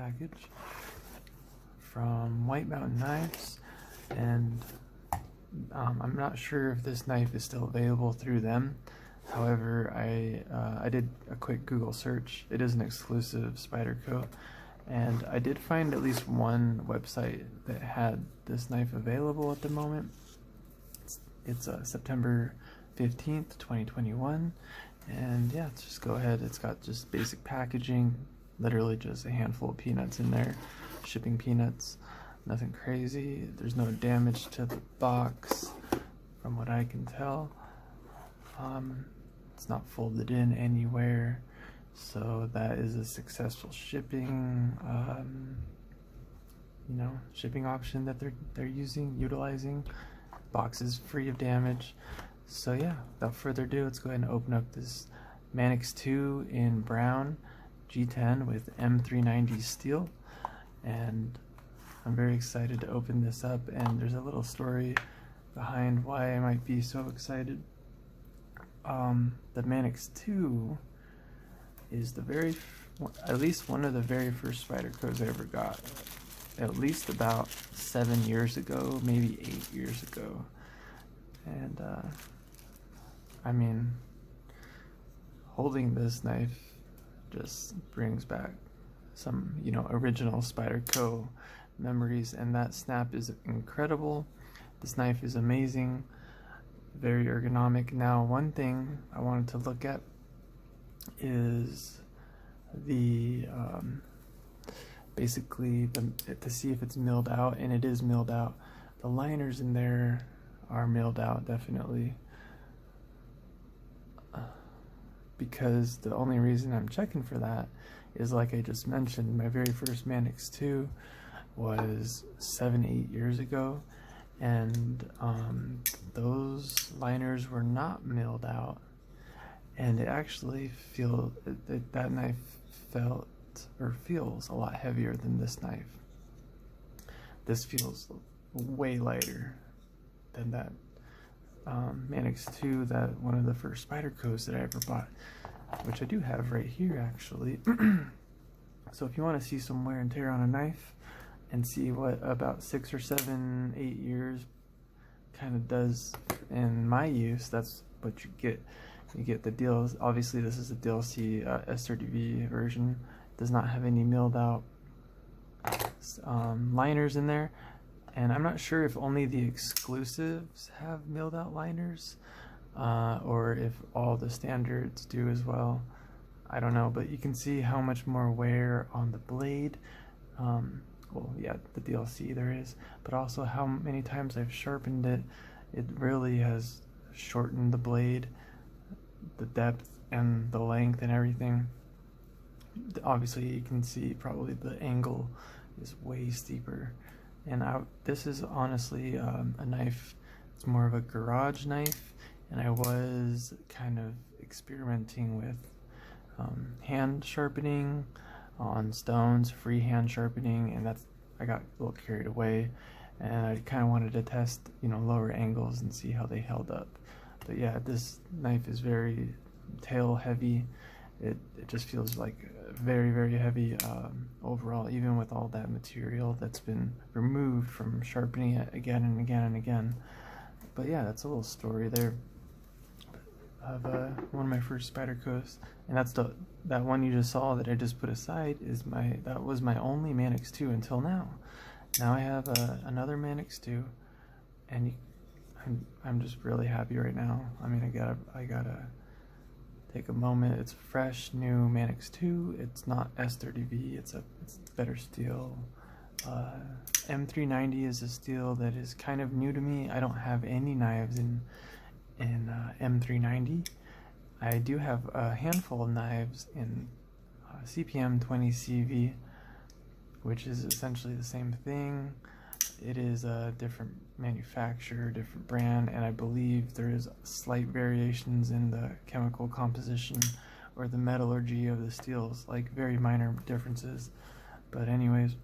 package from White Mountain Knives, and I'm not sure if this knife is still available through them. However, I did a quick Google search. It is an exclusive Spyderco, and I did find at least one website that had this knife available at the moment. It's September 15th, 2021, and yeah, let's just go ahead. It's got just basic packaging, literally just a handful of peanuts in there, shipping peanuts, nothing crazy. There's no damage to the box from what I can tell. It's not folded in anywhere, so that is a successful shipping shipping option that they're utilizing. Box is free of damage. So yeah, without further ado, let's go ahead and open up this Manix 2 in brown G10 with M390 steel, and I'm very excited to open this up, and there's a little story behind why I might be so excited. The Manix 2 is at least one of the very first Spydercos I ever got, at least about 7 years ago, maybe 8 years ago. And I mean, holding this knife just brings back some, original Spyderco memories, and that snap is incredible. This knife is amazing, very ergonomic. Now, one thing I wanted to look at is the basically to see if it's milled out, and it is milled out. The liners in there are milled out, definitely, because the only reason I'm checking for that is, like I just mentioned, my very first Manix 2 was 7-8 years ago, and those liners were not milled out, and it actually that knife feels a lot heavier than this knife. This feels way lighter than that Manix 2, that one of the first Spydercos that I ever bought, which I do have right here actually. So if you want to see some wear and tear on a knife and see what about 6 or 7, 8 years kind of does in my use, that's what you get. You get the deals. Obviously this is a DLC S30V version. It does not have any milled out liners in there, and I'm not sure if only the exclusives have milled out liners, or if all the standards do as well. I don't know, but you can see how much more wear on the blade. Well, yeah, the DLC there is, but also how many times I've sharpened it. It really has shortened the blade, the depth and the length and everything. Obviously you can see probably the angle is way steeper, and this is honestly a knife. It's more of a garage knife, and I was kind of experimenting with hand sharpening on stones, freehand sharpening, and I got a little carried away, and I kind of wanted to test lower angles and see how they held up. But yeah, this knife is very tail heavy. It just feels like very, very heavy overall, even with all that material that's been removed from sharpening it again and again and again. But yeah, that's a little story there of one of my first Spydercos, and that's that one you just saw that I just put aside is that was my only Manix 2 until now. Now I have another Manix 2, and I'm just really happy right now. I mean, I gotta take a moment. It's fresh, new Manix 2. It's not S30V. It's better steel. M390 is a steel that is kind of new to me. I don't have any knives in M390. I do have a handful of knives in CPM 20CV, which is essentially the same thing. It is a different manufacturer, different brand, and I believe there is slight variations in the chemical composition or the metallurgy of the steels, like very minor differences. But anyways,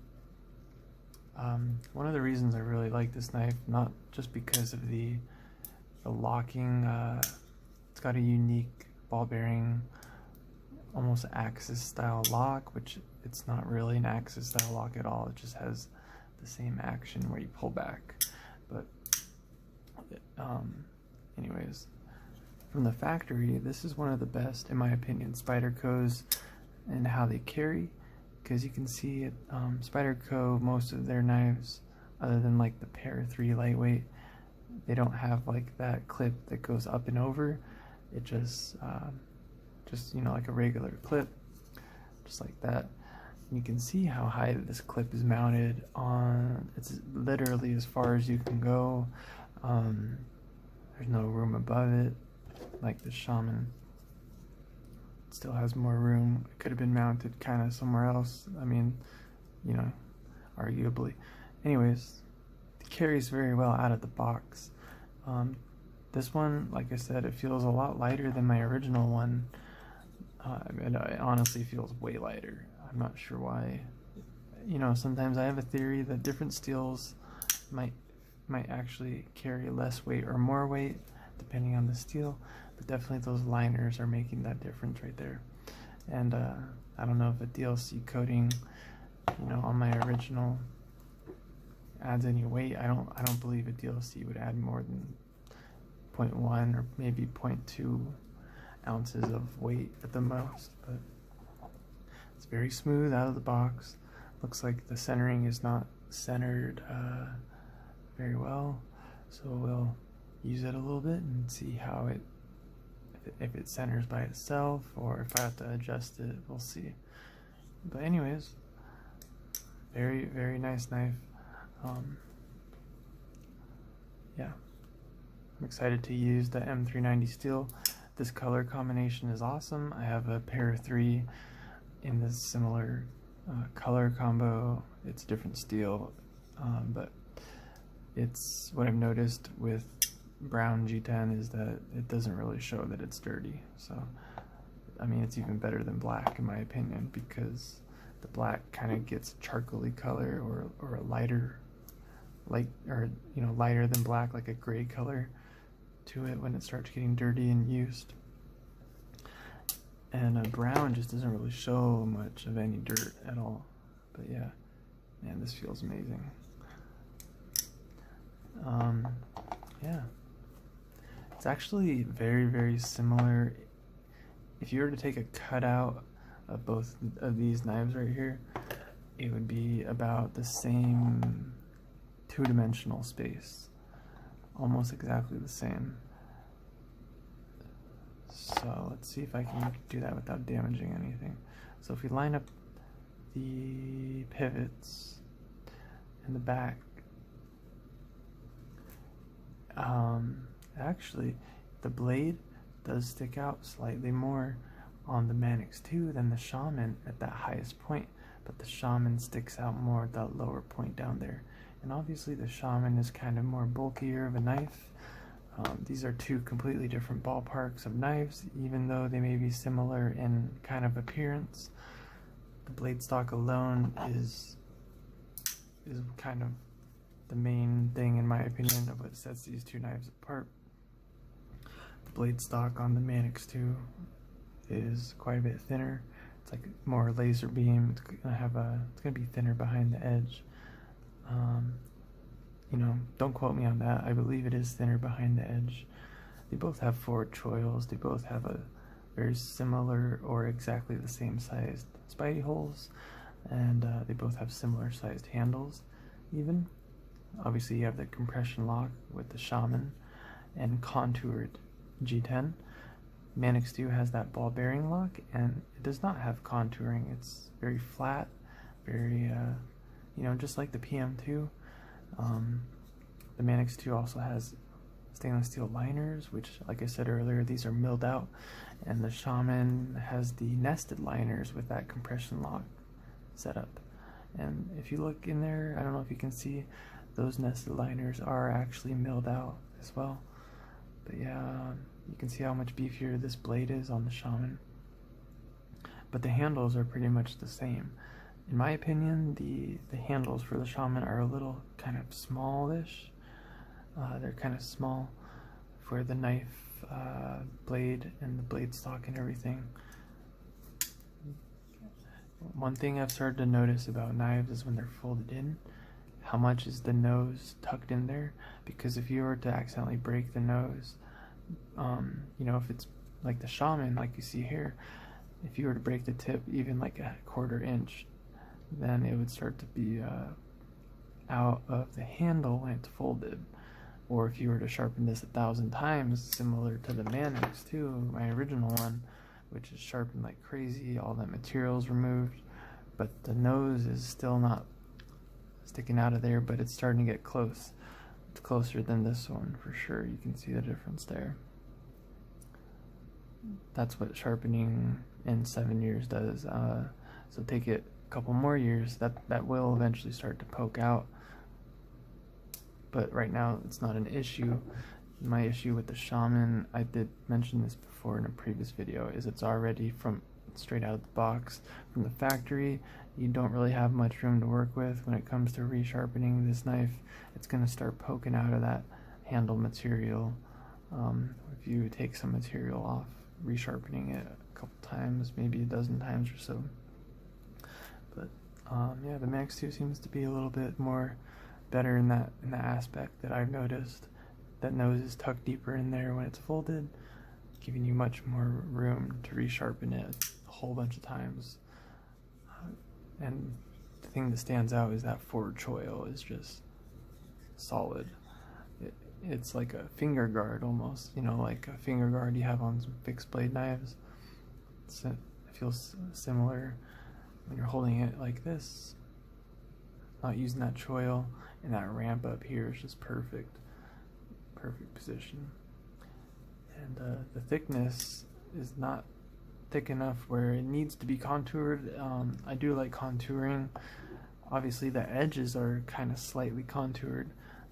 one of the reasons I really like this knife, not just because of the locking, it's got a unique ball bearing, almost axis style lock, which it's not really an axis style lock at all. It just has the same action where you pull back. But anyways, from the factory, this is one of the best, in my opinion, Spydercos and how they carry, because you can see it, Spyderco, most of their knives, other than like the Para 3 lightweight, they don't have like that clip that goes up and over. It just you know, like a regular clip, just like that. And you can see how high this clip is mounted on. It's literally as far as you can go. There's no room above it, like the Shaman. It still has more room. It could have been mounted kind of somewhere else. I mean, you know, arguably. Anyways, it carries very well out of the box. This one, like I said, it feels a lot lighter than my original one. It honestly feels way lighter. I'm not sure why. You know, sometimes I have a theory that different steels might actually carry less weight or more weight depending on the steel, but definitely those liners are making that difference right there. And I don't know if a DLC coating, you know, on my original adds any weight. I don't believe a DLC would add more than 0.1 or maybe 0.2 ounces of weight at the most, but it's very smooth out of the box. Looks like the centering is not centered very well, so we'll use it a little bit and see how if it centers by itself, or if I have to adjust it, we'll see. But anyways, very, very nice knife. Yeah, I'm excited to use the M390 steel. This color combination is awesome. I have a Para 3 in this similar color combo. It's a different steel, but it's what I've noticed with brown G10 is that it doesn't really show that it's dirty. So, I mean, it's even better than black in my opinion, because the black kind of gets charcoaly color, or a lighter, or you know, lighter than black, like a gray color to it when it starts getting dirty and used. And brown just doesn't really show much of any dirt at all. But yeah, man, this feels amazing. Yeah, it's actually very, very similar. If you were to take a cutout of both of these knives right here, it would be about the same two-dimensional space, almost exactly the same. So let's see if I can do that without damaging anything. So if we line up the pivots in the back, actually the blade does stick out slightly more on the Manix 2 than the Shaman at that highest point, but the Shaman sticks out more at that lower point down there. And obviously the Shaman is kind of more bulkier of a knife. These are two completely different ballparks of knives, even though they may be similar in kind of appearance. The blade stock alone is kind of the main thing, in my opinion, of what sets these two knives apart. The blade stock on the Manix 2 is quite a bit thinner. It's like more laser beam. It's gonna be thinner behind the edge. You know, don't quote me on that. I believe it is thinner behind the edge. They both have forward choils. They both have a very similar or exactly the same sized spidey holes, and they both have similar sized handles even. Obviously you have the compression lock with the Shaman and contoured G10. Manix 2 has that ball bearing lock, and it does not have contouring. It's very flat, very you know, just like the PM2. The Manix 2 also has stainless steel liners, which, like I said earlier, these are milled out, and the Shaman has the nested liners with that compression lock setup. And if you look in there, I don't know if you can see, those nested liners are actually milled out as well. But yeah, you can see how much beefier this blade is on the Shaman. But the handles are pretty much the same. In my opinion, the handles for the Shaman are a little kind of smallish. They're kind of small for the knife blade and the blade stock and everything. One thing I've started to notice about knives is when they're folded in, how much is the nose tucked in there? Because if you were to accidentally break the nose, you know, if it's like the shaman, like you see here, if you were to break the tip even like a 1/4 inch, then it would start to be out of the handle when it's folded. Or if you were to sharpen this 1,000 times, similar to the Manix too, my original one, which is sharpened like crazy, all that material's removed, but the nose is still not sticking out of there, but it's starting to get close. It's closer than this one for sure. You can see the difference there. That's what sharpening in 7 years does. So take it a couple more years, that will eventually start to poke out. But right now it's not an issue. My issue with the shaman, I did mention this before in a previous video, is it's already from straight out of the box from the factory. You don't really have much room to work with when it comes to resharpening this knife. It's going to start poking out of that handle material. If you take some material off, resharpening it a couple times, maybe a dozen times or so. But yeah, the Manix 2 seems to be a little bit more better in that aspect that I've noticed. That nose is tucked deeper in there when it's folded, giving you much more room to resharpen it a whole bunch of times. And the thing that stands out is that forward choil is just solid. It's like a finger guard almost, you know, like a finger guard you have on some fixed blade knives. It feels similar when you're holding it like this, not using that choil, and that ramp up here is just perfect position. And the thickness is not thick enough where it needs to be contoured. I do like contouring. Obviously the edges are kind of slightly contoured,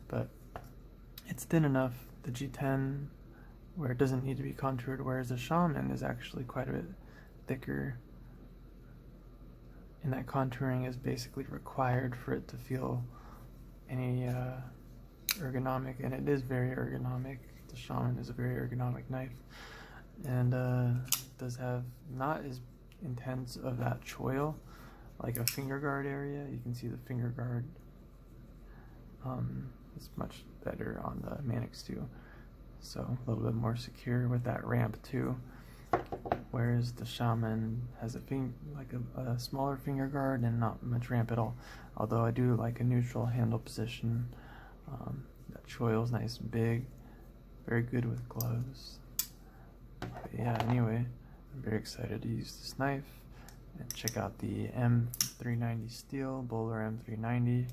but it's thin enough, the G10, where it doesn't need to be contoured, whereas the shaman is actually quite a bit thicker, and that contouring is basically required for it to feel any ergonomic, and it is very ergonomic. The shaman is a very ergonomic knife, and does have not as intense of that choil like a finger guard area. You can see the finger guard is much better on the Manix 2, so a little bit more secure with that ramp too, whereas the shaman has a smaller finger guard and not much ramp at all. Although I do like a neutral handle position. That choil is nice and big, very good with gloves. But yeah, anyway, I'm very excited to use this knife, and check out the M390 steel, Bowler M390.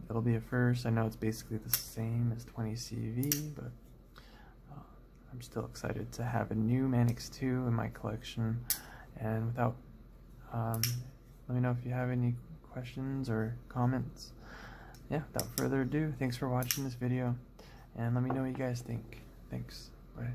It'll be a first. I know it's basically the same as 20 CV, but I'm still excited to have a new Manix 2 in my collection. And without, let me know if you have any questions or comments. Yeah, without further ado, thanks for watching this video, and let me know what you guys think. Thanks. Bye.